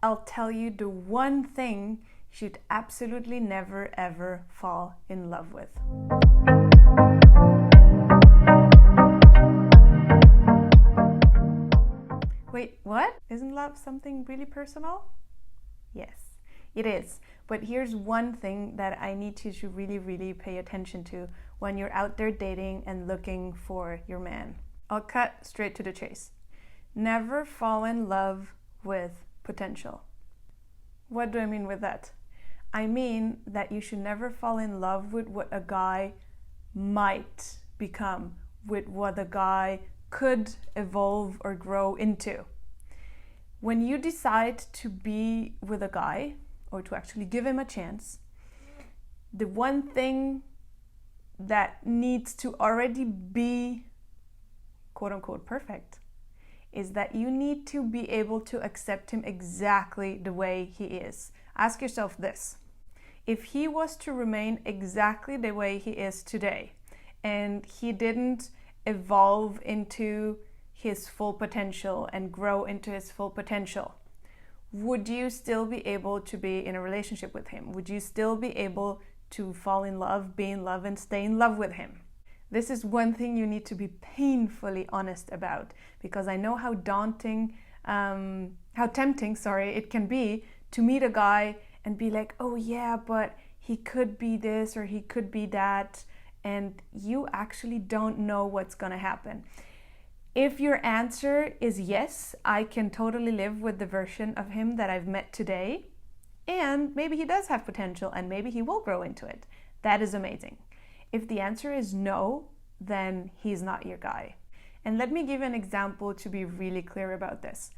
I'll tell you the one thing you should absolutely never ever fall in love with. Wait, what? Isn't love something really personal? Yes, it is. But here's one thing that I need you to really pay attention to when you're out there dating and looking for your man. I'll cut straight to the chase. Never fall in love with potential. What do I mean with that? I mean that you should never fall in love with what a guy might become, with what a guy could evolve or grow into. When you decide to be with a guy, or to actually give him a chance, the one thing that needs to already be quote unquote perfect is that you need to be able to accept him exactly the way he is. Ask yourself this: if he was to remain exactly the way he is today, and he didn't evolve into his full potential and grow into his full potential, would you still be able to be in a relationship with him? Would you still be able to fall in love, be in love, and stay in love with him? This is one thing you need to be painfully honest about, because I know how tempting, it can be to meet a guy and be like, oh yeah, but he could be this or he could be that, and you actually don't know what's gonna happen. If your answer is yes, I can totally live with the version of him that I've met today, and maybe he does have potential and maybe he will grow into it, that is amazing. If the answer is no, then he's not your guy. And let me give an example to be really clear about this.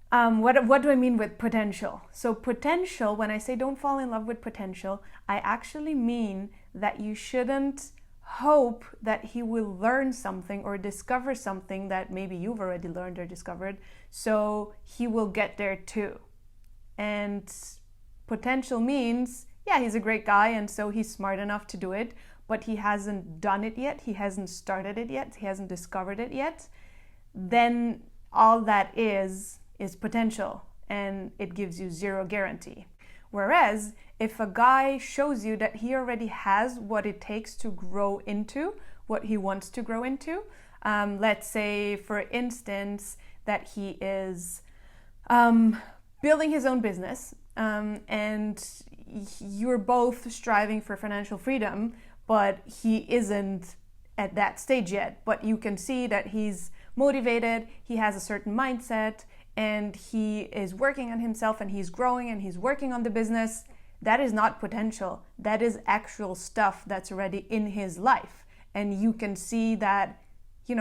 What do I mean with potential? So potential, when I say don't fall in love with potential, I actually mean that you shouldn't hope that he will learn something or discover something that maybe you've already learned or discovered, so he will get there too. And potential means, yeah, he's a great guy and so he's smart enough to do it, but he hasn't done it yet, he hasn't started it yet, he hasn't discovered it yet. Then all that is potential, and it gives you zero guarantee. Whereas if a guy shows you that he already has what it takes to grow into what he wants to grow into, let's say for instance that he is building his own business, and you're both striving for financial freedom, but he isn't at that stage yet, but you can see that he's motivated, he has a certain mindset, and he is working on himself and he's growing and he's working on the business. That is not potential. That is actual stuff that's already in his life. And you can see that, you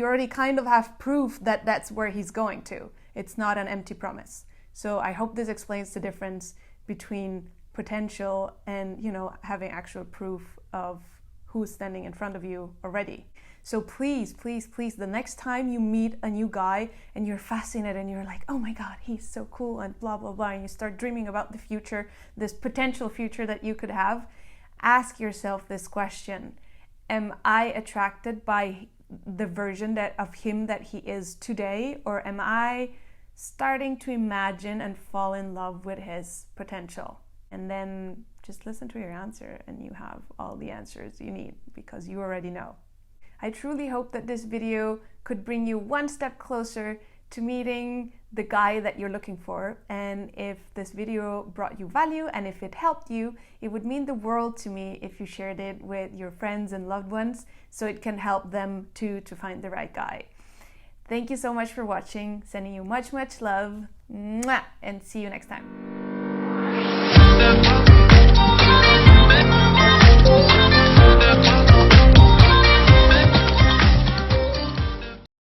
already kind of have proof that that's where he's going to. It's not an empty promise. So I hope this explains the difference between potential and, having actual proof of who's standing in front of you already. So please, the next time you meet a new guy and you're fascinated and you're like, oh my God, he's so cool and blah, blah, blah, and you start dreaming about the future, this potential future that you could have, ask yourself this question: am I attracted by the version of him that he is today, or am I starting to imagine and fall in love with his potential? And then just listen to your answer and you have all the answers you need, because you already know. I truly hope that this video could bring you one step closer to meeting the guy that you're looking for. And if this video brought you value and if it helped you, it would mean the world to me if you shared it with your friends and loved ones, so it can help them too to find the right guy. Thank you so much for watching. Sending you much love. Mwah! And see you next time.